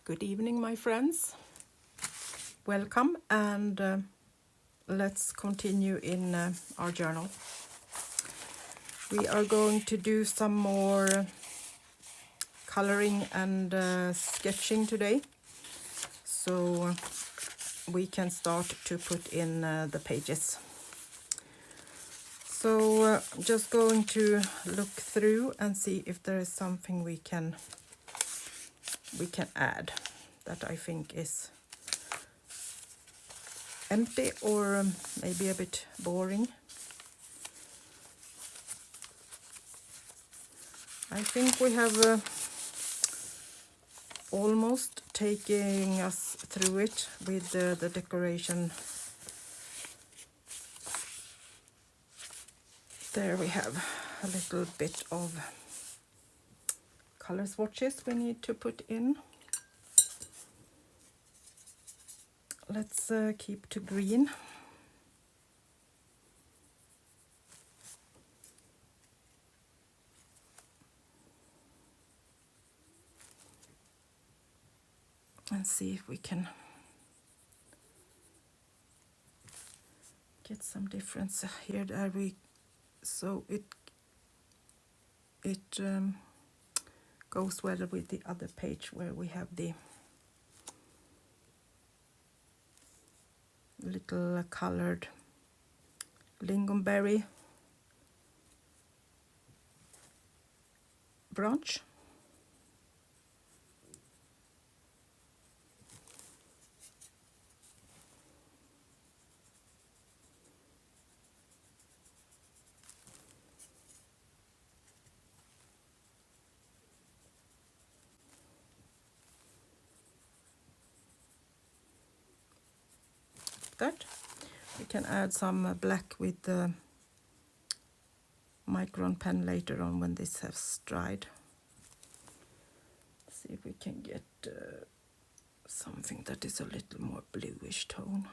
Good evening, my friends. Welcome, and let's continue in our journal. We are going to do some more coloring and sketching today, so we can start to put in the pages. So I'm just going to look through and see if there is something we can add that I think is empty or maybe a bit boring. I think we have almost taken us through it with the decoration. There we have a little bit of color swatches we need to put in. Let's keep to green. And see if we can get some difference here. So it goes well with the other page where we have the little colored lingonberry branch. That we can add some black with the micron pen later on when this has dried. See if we can get something that is a little more bluish tone,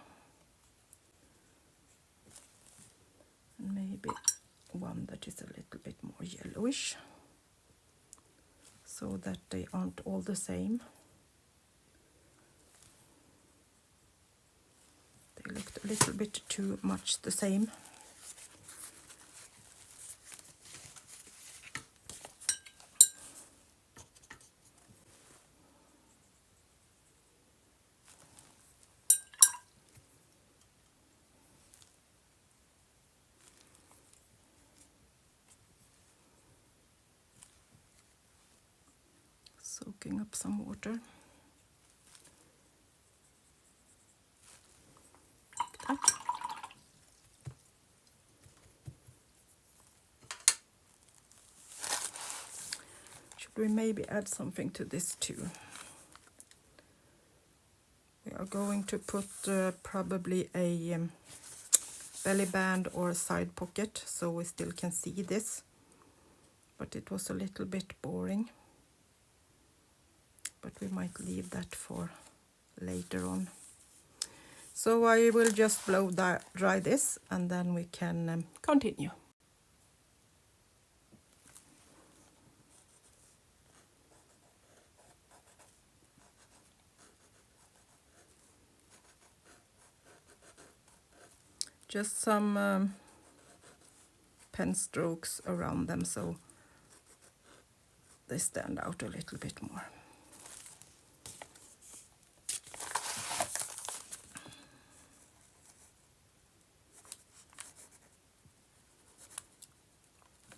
and maybe one that is a little bit more yellowish, so that they aren't all the same. They looked a little bit too much the same. Soaking up some water. Like that. Should we maybe add something to this too? We are going to put probably a belly band or a side pocket, so we still can see this, but it was a little bit boring. But we might leave that for later on. So I will just blow dry this, and then we can continue. Just some pen strokes around them so they stand out a little bit more.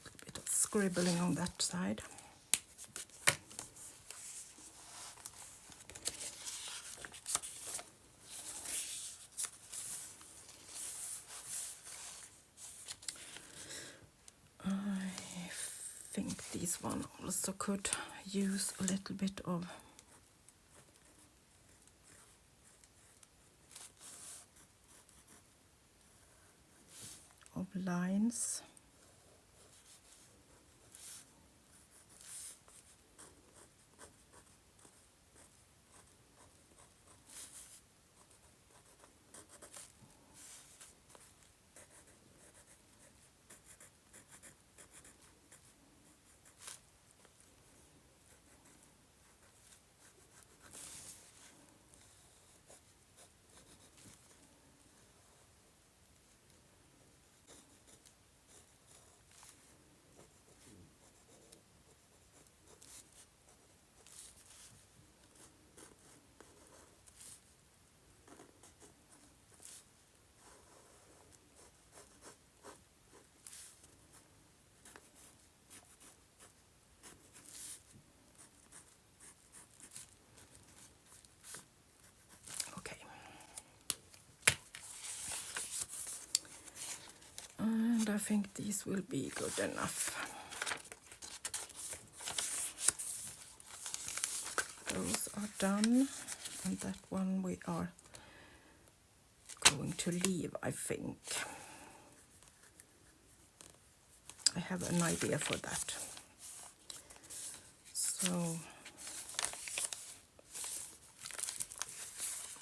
A bit of scribbling on that side. I think this one also could use a little bit of lines. And I think these will be good enough. Those are done, and that one we are going to leave, I think. I have an idea for that. So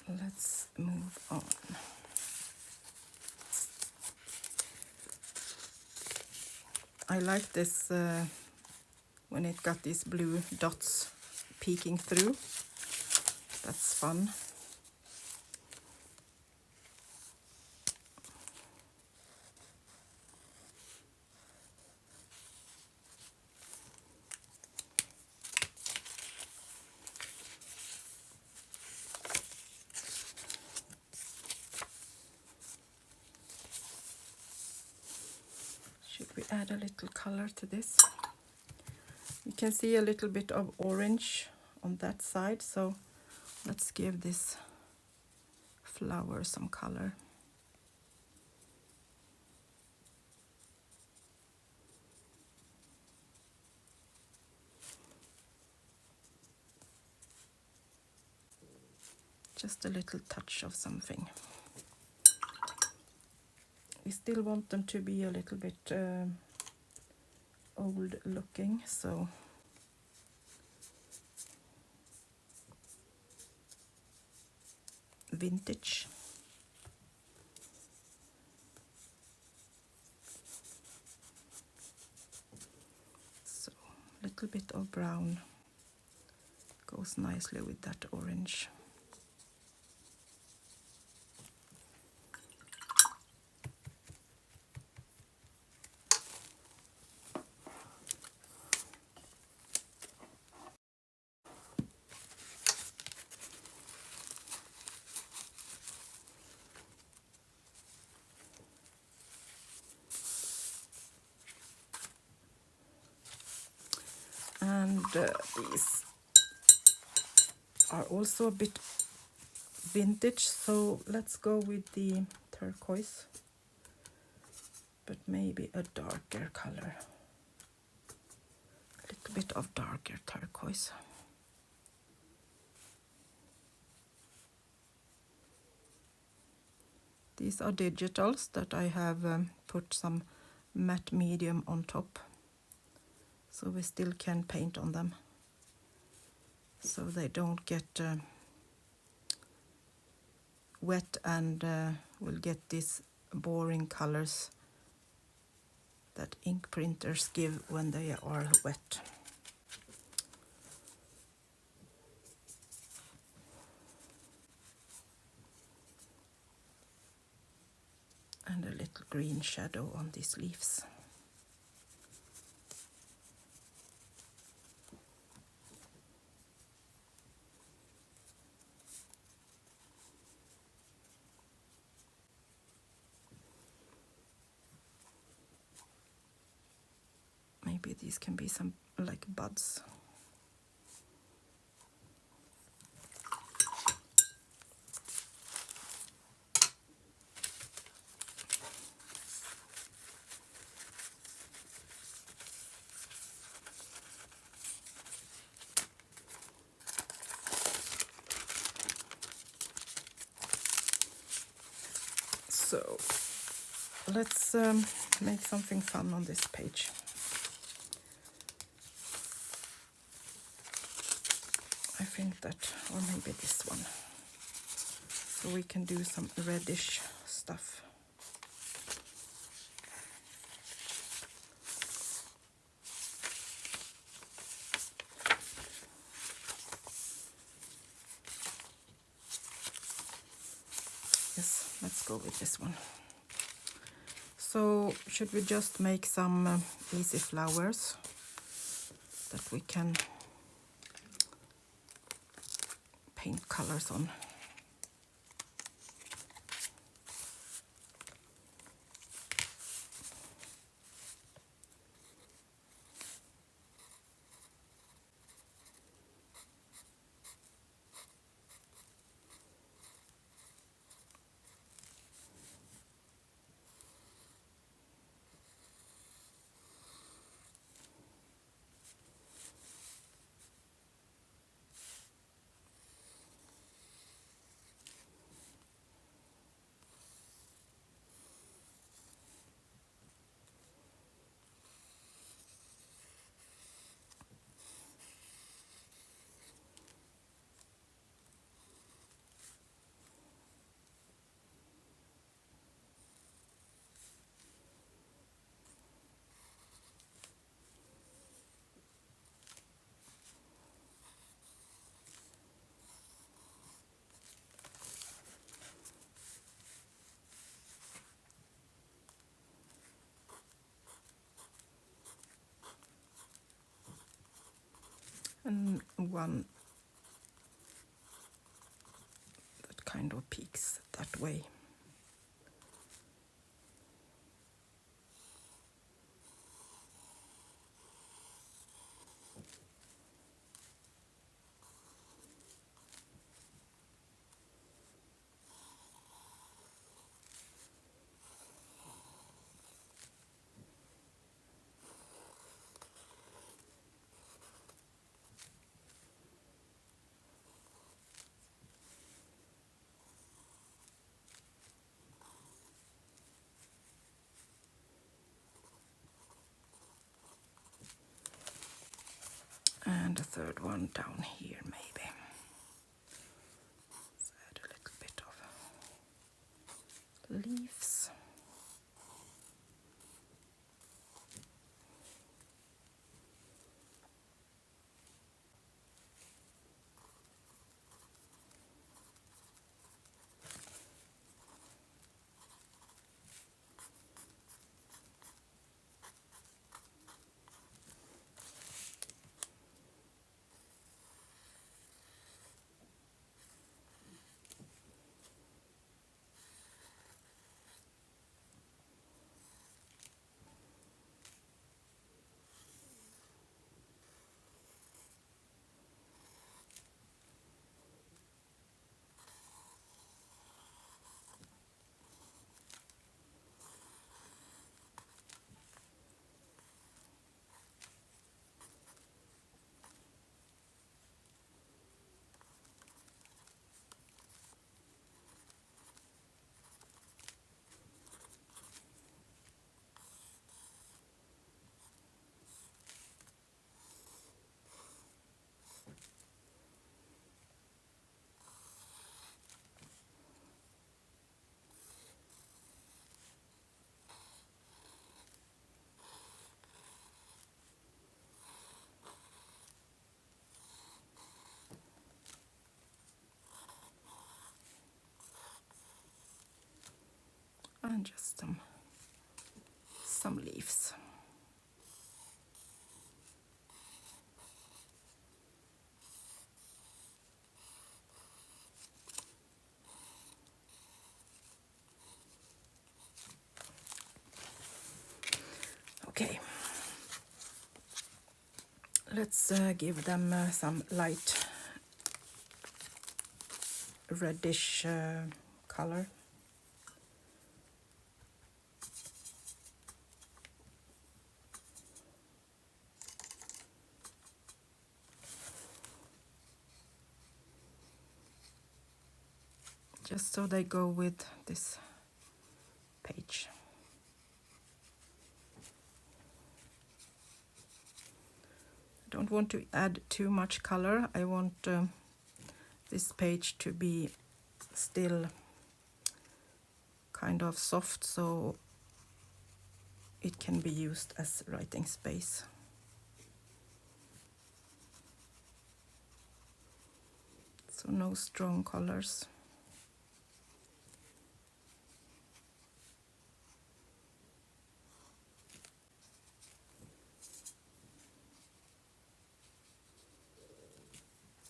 let's move on. I like this when it got these blue dots peeking through. That's fun. Should we add a little color to this? You can see a little bit of orange on that side, so let's give this flower some color. Just a little touch of something. We still want them to be a little bit old looking, so vintage. So a little bit of brown goes nicely with that orange. And these are also a bit vintage, so let's go with the turquoise, but maybe a darker color. A little bit of darker turquoise. These are digitals that I have put some matte medium on top, so we still can paint on them, so they don't get wet and will get these boring colors that ink printers give when they are wet. And a little green shadow on these leaves. Maybe these can be some like buds. So let's make something fun on this page. I think that, or maybe this one. So we can do some reddish stuff. Yes, let's go with this one. So should we just make some easy flowers that we can paint colors on? one that kind of peeks that way. And a third one down here, maybe. Let's add a little bit of leaves. And just some leaves. Okay, let's give them some light reddish color. Just so they go with this page. I don't want to add too much color. I want this page to be still kind of soft, so it can be used as writing space. So no strong colors.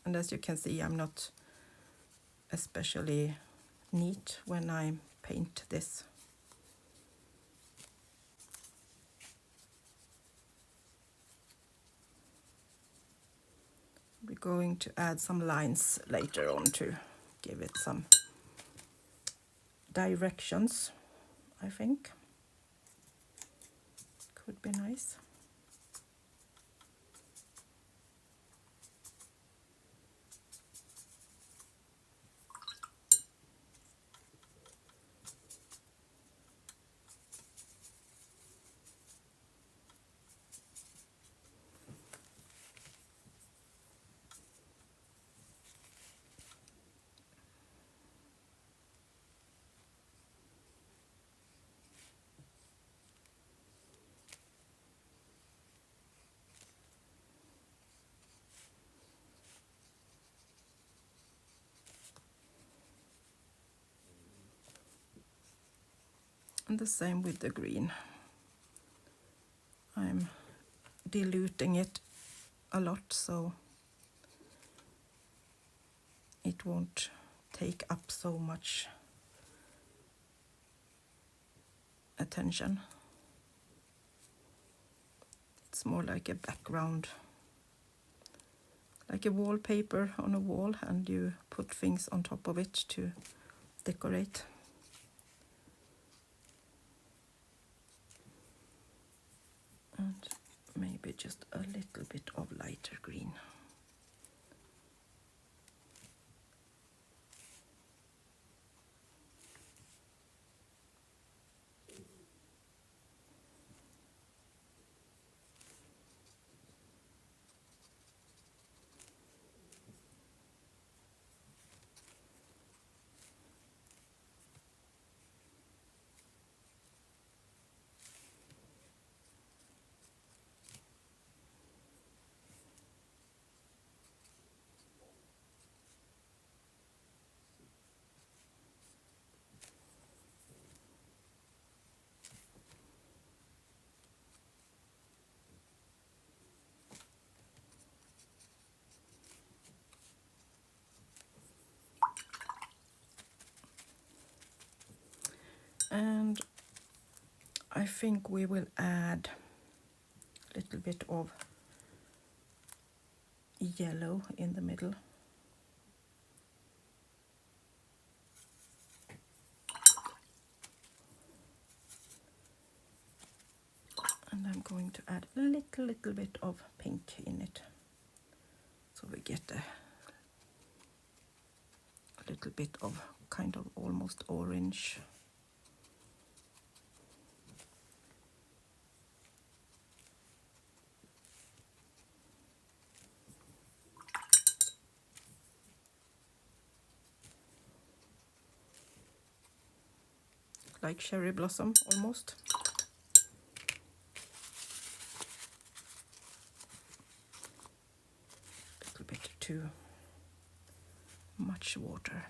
And as you can see, I'm not especially neat when I paint this. We're going to add some lines later on to give it some directions, I think. Could be nice. And the same with the green. I'm diluting it a lot, so it won't take up so much attention. It's more like a background, like a wallpaper on a wall, and you put things on top of it to decorate. And maybe just a little bit of lighter green. And I think we will add a little bit of yellow in the middle. And I'm going to add a little bit of pink in it, so we get a little bit of kind of almost orange. Like cherry blossom almost. A little bit too much water.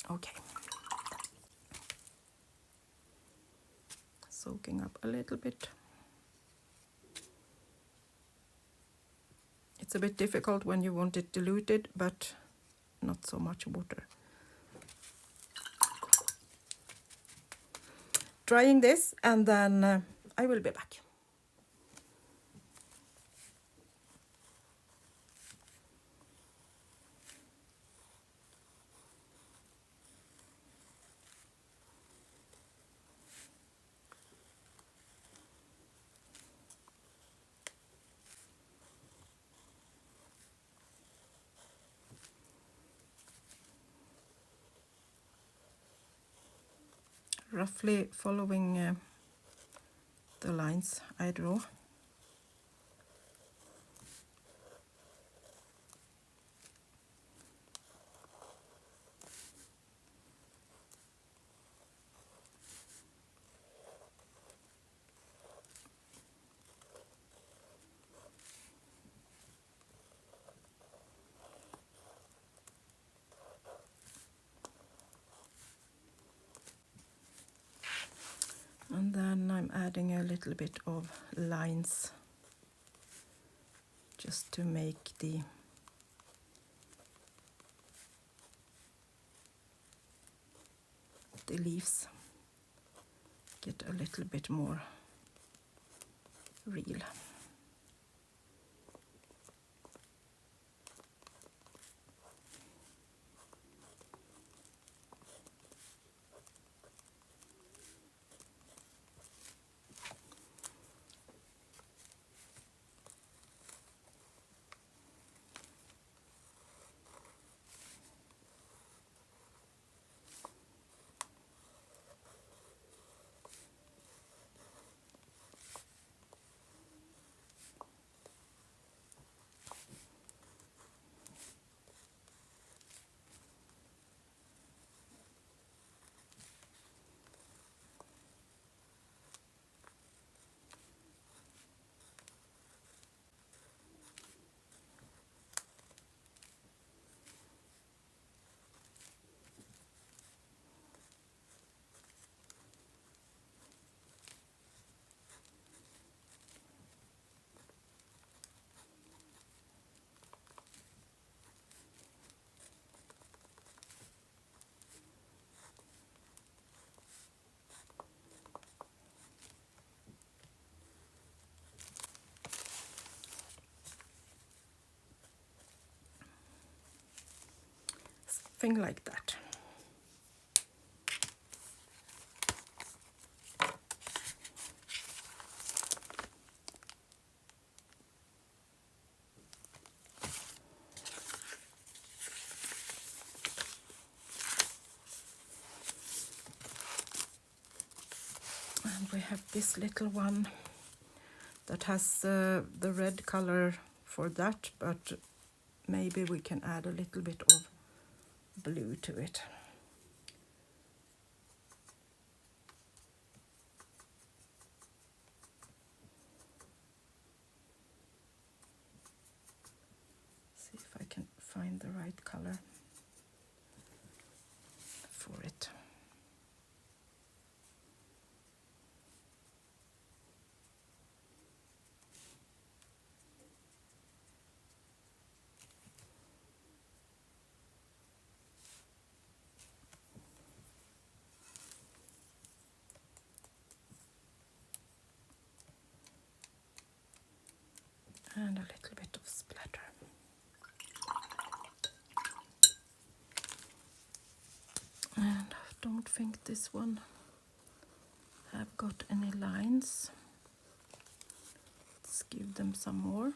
Okay. Soaking up a little bit. It's a bit difficult when you want it diluted, but not so much water. Drying this, and then I will be back. Roughly following the lines I draw. And then I'm adding a little bit of lines just to make the leaves get a little bit more real. something like that. And we have this little one that has the red color for that, but maybe we can add a little bit of blue to it. See if I can find the right color for it. And a little bit of splatter. And I don't think this one have got any lines. Let's give them some more.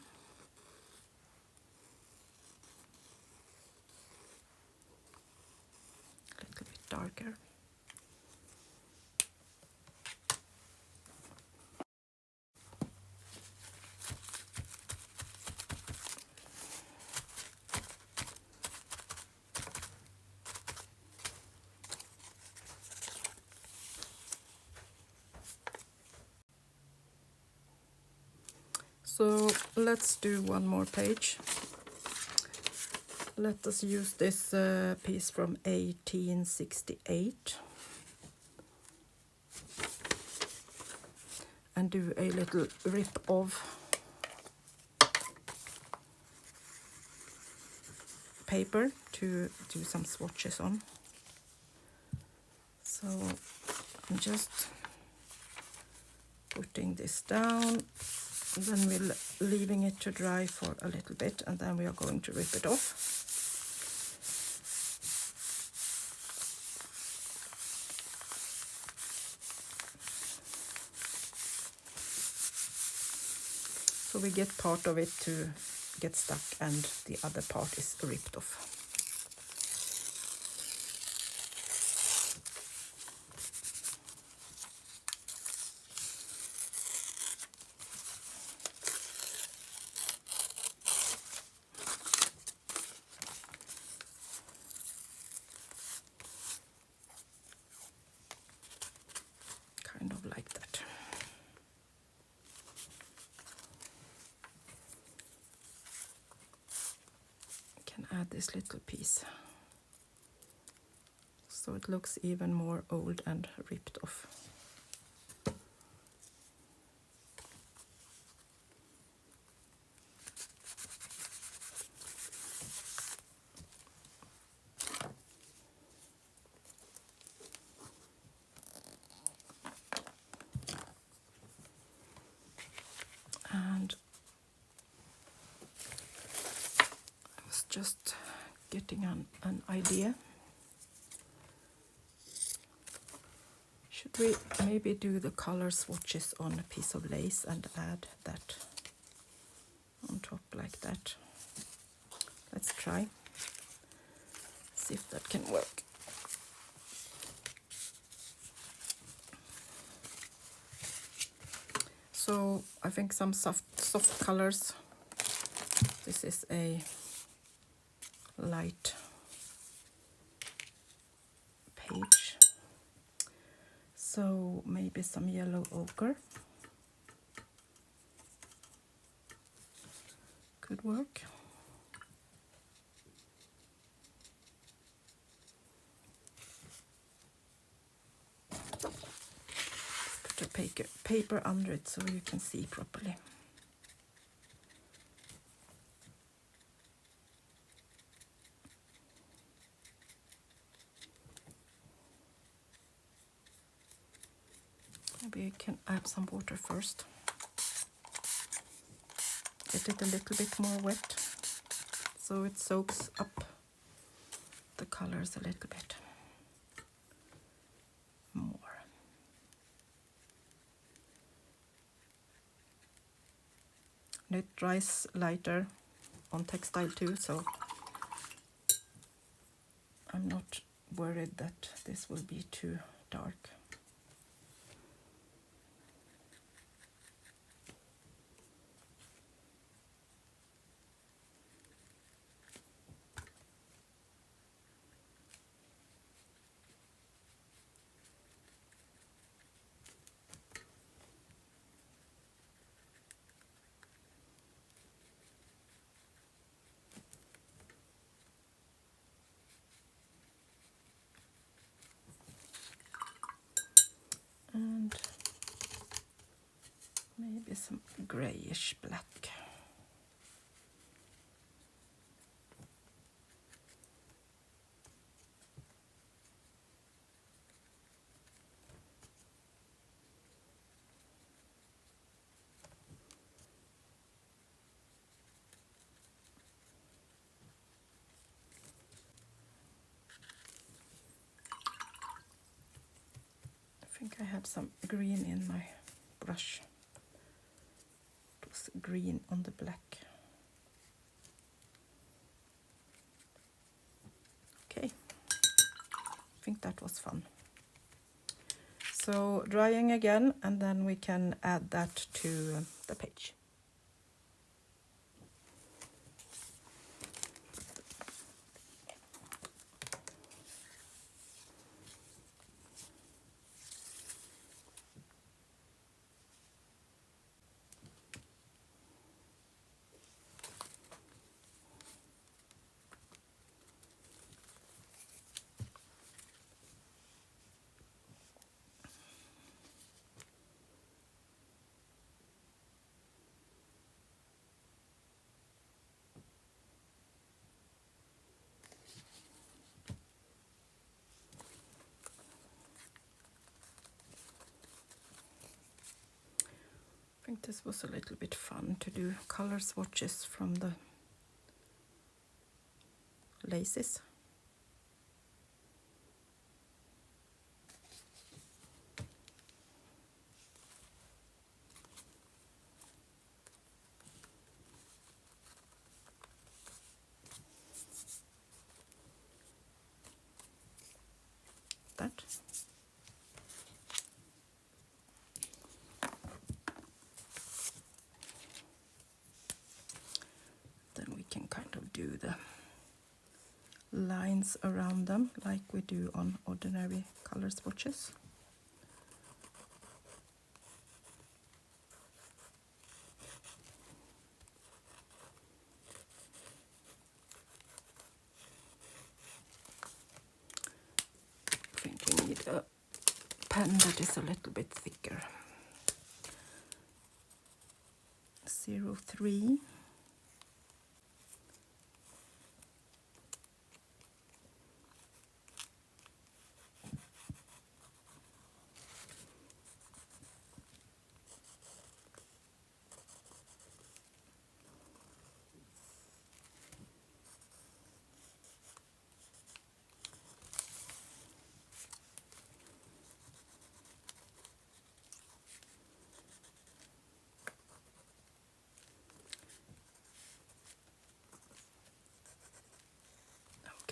A little bit darker. So let's do one more page. Let us use this piece from 1868 and do a little rip of paper to do some swatches on. So I'm just putting this down. Then we're leaving it to dry for a little bit, and then we are going to rip it off. So we get part of it to get stuck and the other part is ripped off. Kind of like that. Can add this little piece so it looks even more old and ripped off. And I was just getting an idea. Should we maybe do the color swatches on a piece of lace and add that on top like that? Let's try. See if that can work. So I think some soft colors. This is a light page. So maybe some yellow ochre could work. Put a paper under it so you can see properly. Maybe you can add some water first. Get it a little bit more wet so it soaks up the color. colors a little bit more. And it dries lighter on textile too, so I'm not worried that this will be too dark. And maybe some grayish black. I think I had some green in my brush. It was green on the black. Okay, I think that was fun. So drying again, and then we can add that to the page. I think this was a little bit fun to do color swatches from the laces. That. Then we can kind of do the lines around them like we do on ordinary color swatches. I think we need a pen that is a little bit thicker. 03.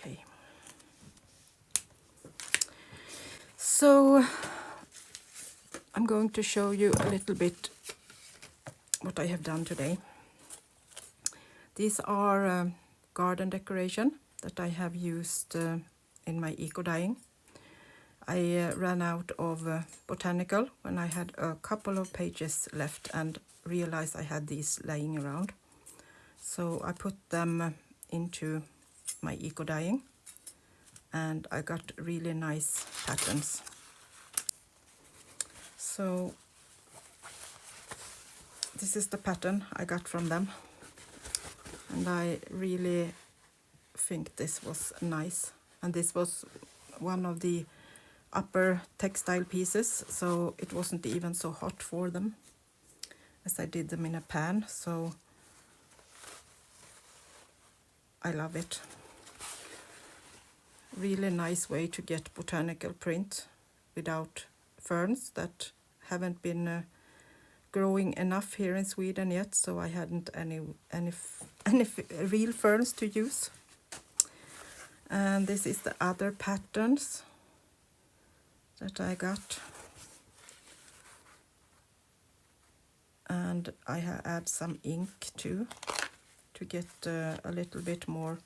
Okay. So I'm going to show you a little bit what I have done today. These are garden decoration that I have used in my eco dyeing. I ran out of botanical when I had a couple of pages left and realized I had these laying around. So I put them into my eco dyeing and I got really nice patterns. So this is the pattern I got from them, and I really think this was nice. And this was one of the upper textile pieces, so it wasn't even so hot for them as I did them in a pan, so I love it. really nice way to get botanical print without ferns that haven't been growing enough here in Sweden yet, so I hadn't any real ferns to use. And this is the other patterns that I got. And I add some ink too to get a little bit more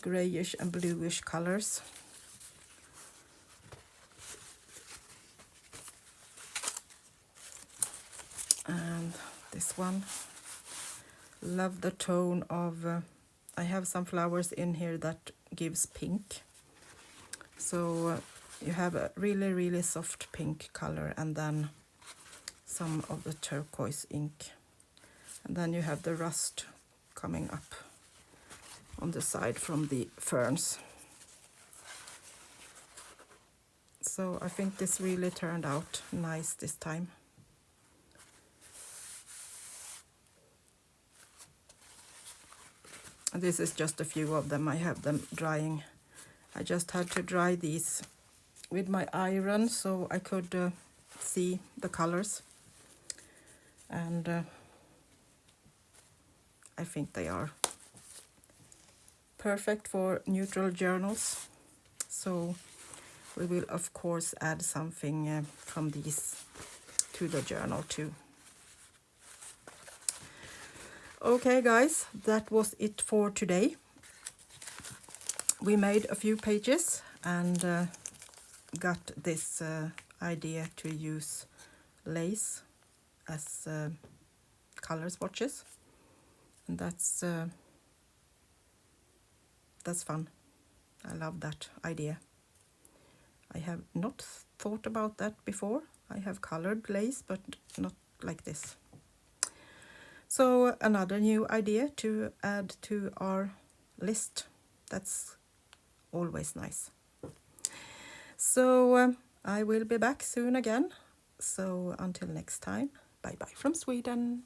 grayish and bluish colors. And this one, love the tone of I have some flowers in here that gives pink, so you have a really soft pink color, and then some of the turquoise ink, and then you have the rust coming up on the side from the ferns. So I think this really turned out nice this time. This is just a few of them. I have them drying. I just had to dry these with my iron so I could see the colors. And I think they are perfect for neutral journals. So we will of course add something from these to the journal too. Okay guys, that was it for today. We made a few pages and got this idea to use lace as color swatches, and that's fun. I love that idea. I have not thought about that before. I have colored lace, but not like this. So another new idea to add to our list. That's always nice. So I will be back soon again. So until next time, bye bye from Sweden.